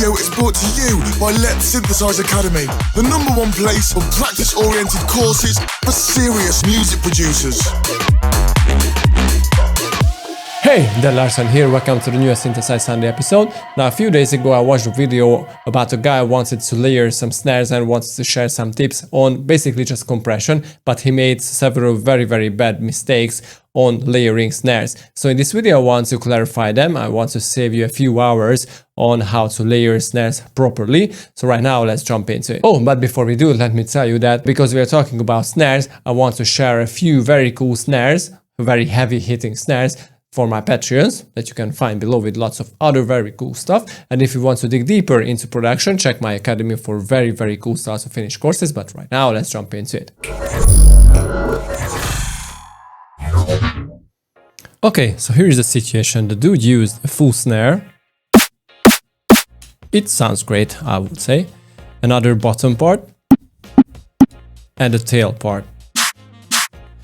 video is brought to you by Letsynthesize Academy, the #1 place for practice-oriented courses for serious music producers. Hey, Dan Larson here, welcome to the newest Synthesize Sunday episode. Now a few days ago I watched a video about a guy who wanted to layer some snares and wanted to share some tips on basically just compression, but he made several very bad mistakes on layering snares. So in this video I want to clarify them. I want to save you a few hours on how to layer snares properly. So right now let's jump into it. Oh, but before we do, let me tell you that because we are talking about snares, I want to share a few very cool snares, very heavy hitting snares for my Patreons that you can find below with lots of other very cool stuff. And if you want to dig deeper into production, check my academy for very cool start to finish courses. But right now, let's jump into it. Okay, so here is the situation. The dude used a full snare. It sounds great, I would say. Another bottom part and a tail part.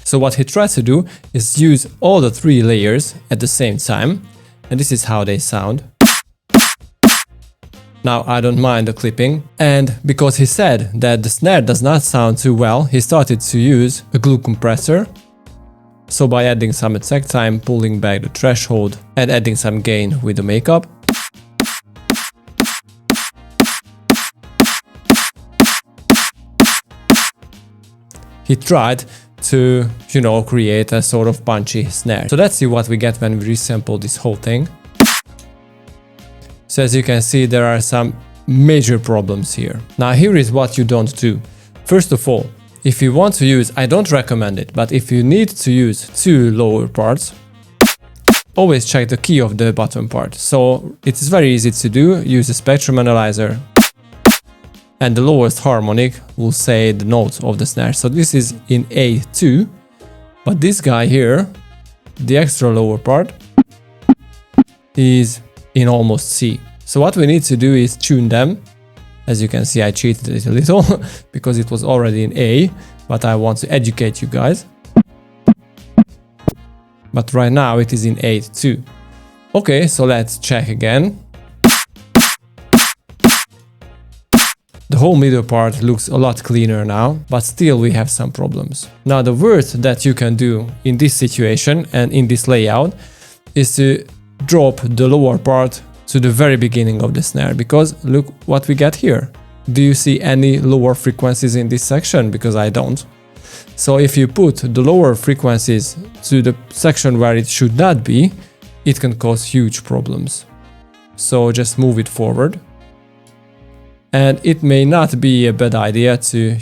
So what he tried to do is use all the 3 layers at the same time, and this is how they sound. Now I don't mind the clipping, and because he said that the snare does not sound too well, he started to use a glue compressor. So by adding some attack time, pulling back the threshold and adding some gain with the makeup. He tried to, create a sort of punchy snare. So let's see what we get when we resample this whole thing. So as you can see, there are some major problems here. Now here is what you don't do. First of all, if you want to use, I don't recommend it, but if you need to use 2 lower parts, always check the key of the bottom part. So it is very easy to do. Use a spectrum analyzer, and the lowest harmonic will say the notes of the snare. So this is in A2, but this guy here, the extra lower part, is in almost C. So what we need to do is tune them. As you can see, I cheated it a little because it was already in A, but I want to educate you guys. But right now it is in A2. Okay, so let's check again. The whole middle part looks a lot cleaner now, but still we have some problems. Now the worst that you can do in this situation and in this layout is to drop the lower part to the very beginning of the snare, because look what we get here. Do you see any lower frequencies in this section? Because I don't. So if you put the lower frequencies to the section where it should not be, it can cause huge problems. So just move it forward. And it may not be a bad idea to,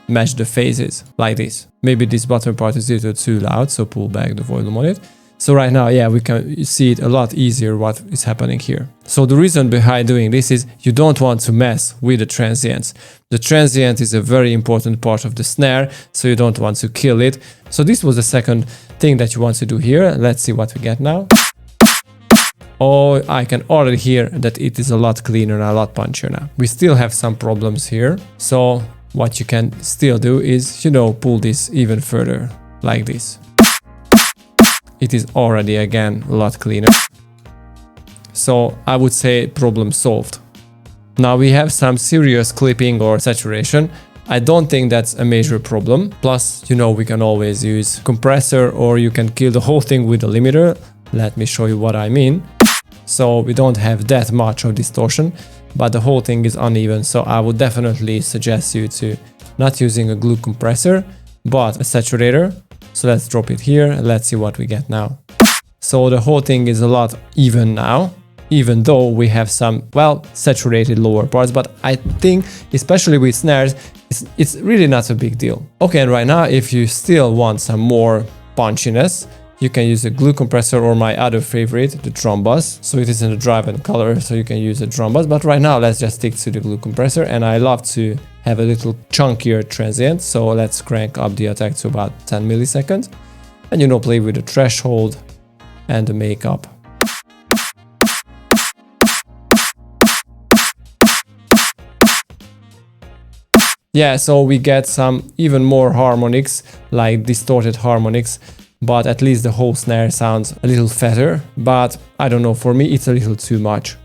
match the phases like this. Maybe this bottom part is a little too loud, so pull back the volume on it. So right now, yeah, we can see it a lot easier what is happening here. So the reason behind doing this is you don't want to mess with the transients. The transient is a very important part of the snare, so you don't want to kill it. So this was the second thing that you want to do here. Let's see what we get now. Oh, I can already hear that it is a lot cleaner and a lot punchier now. We still have some problems here. So what you can still do is, pull this even further, like this. It is already, again, a lot cleaner. So I would say problem solved. Now we have some serious clipping or saturation. I don't think that's a major problem. Plus, we can always use compressor, or you can kill the whole thing with a limiter. Let me show you what I mean. So we don't have that much of distortion, but the whole thing is uneven. So I would definitely suggest you to not using a glue compressor, but a saturator. So let's drop it here. Let's see what we get now. So the whole thing is a lot even now, even though we have some, saturated lower parts. But I think, especially with snares, it's really not a big deal. Okay, and right now, if you still want some more punchiness, you can use a glue compressor or my other favorite, the drum bus. So it is in the drive and color, so you can use a drum bus. But right now, let's just stick to the glue compressor. And I love to have a little chunkier transient. So let's crank up the attack to about 10 milliseconds. And play with the threshold and the makeup. Yeah, so we get some even more harmonics, like distorted harmonics. but at least the whole snare sounds a little fatter, but I don't know, for me it's a little too much.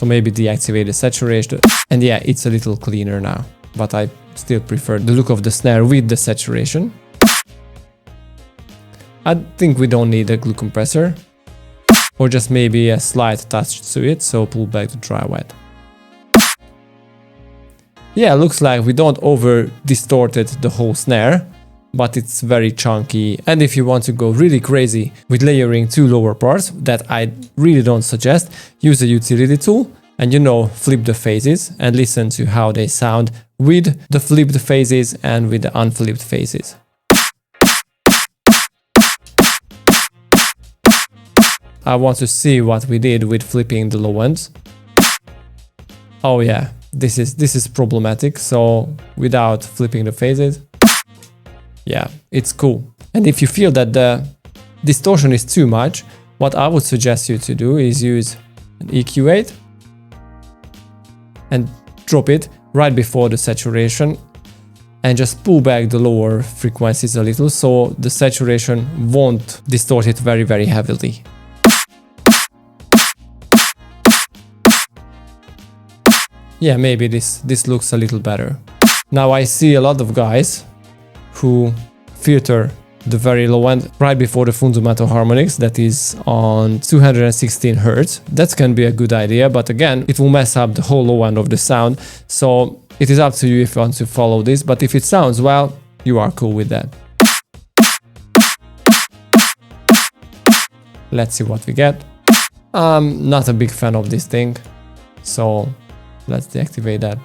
So maybe deactivate the saturation. And yeah, it's a little cleaner now. But I still prefer the look of the snare with the saturation. I think we don't need a glue compressor. Or just maybe a slight touch to it, so pull back the dry wet. Yeah, looks like we don't over distorted the whole snare, but it's very chunky. And if you want to go really crazy with layering two lower parts, that I really don't suggest, use a utility tool and flip the phases and listen to how they sound with the flipped phases and with the unflipped phases. I want to see what we did with flipping the low ends. Oh yeah, this is problematic. So without flipping the phases, yeah, it's cool. And if you feel that the distortion is too much, what I would suggest you to do is use an EQ8 and drop it right before the saturation and just pull back the lower frequencies a little so the saturation won't distort it very, very heavily. Yeah, maybe this looks a little better. Now I see a lot of guys who filter the very low end right before the fundamental harmonics, that is on 216 Hz. That can be a good idea, but again, it will mess up the whole low end of the sound. So it is up to you if you want to follow this, but if it sounds well, you are cool with that. Let's see what we get. I'm not a big fan of this thing, so let's deactivate that.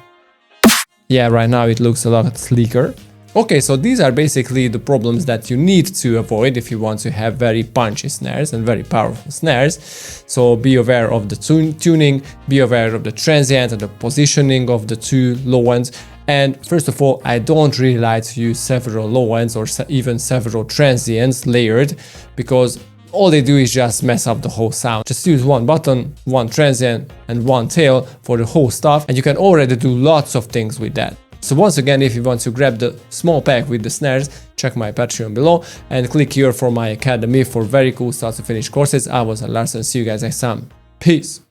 Yeah, right now it looks a lot sleeker. Okay, so these are basically the problems that you need to avoid if you want to have very punchy snares and very powerful snares. So be aware of the tuning, be aware of the transient and the positioning of the two low ends. And first of all, I don't really like to use several low ends or even several transients layered, because all they do is just mess up the whole sound. Just use one button, one transient and one tail for the whole stuff, and you can already do lots of things with that. So once again, if you want to grab the small pack with the snares, check my Patreon below and click here for my academy for very cool start to finish courses. I was Larsen. See you guys next time. Peace.